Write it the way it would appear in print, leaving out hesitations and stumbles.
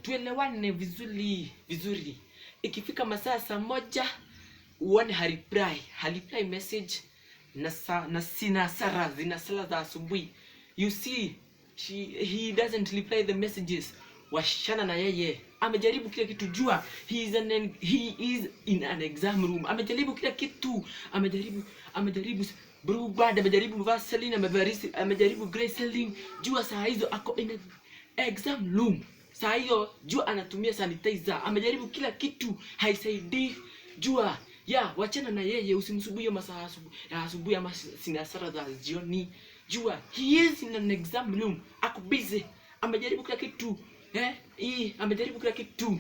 tuelewane vizuri. Ikifika masaa saa moja uone reply message na sina sala za asubuhi. You see, he doesn't reply the messages. Washana na yeye. Amejaribu kila kitu, jua he is in an exam room. Amejaribu kila kitu. Amejaribu Blue Band, amejaribu Vaseline, amejaribu Graceline. Jua saa hizo ako in an exam room. Saa hiyo jua anatumia sanitizer. Amejaribu kila kitu, haisaidii. Jua wachana na yeye, usimsubuie masaa ya asubuhi ama sina sara za jioni. Jua he is in an exam room, ako busy. Amejaribu kila kitu. Amejaribu kila kitu.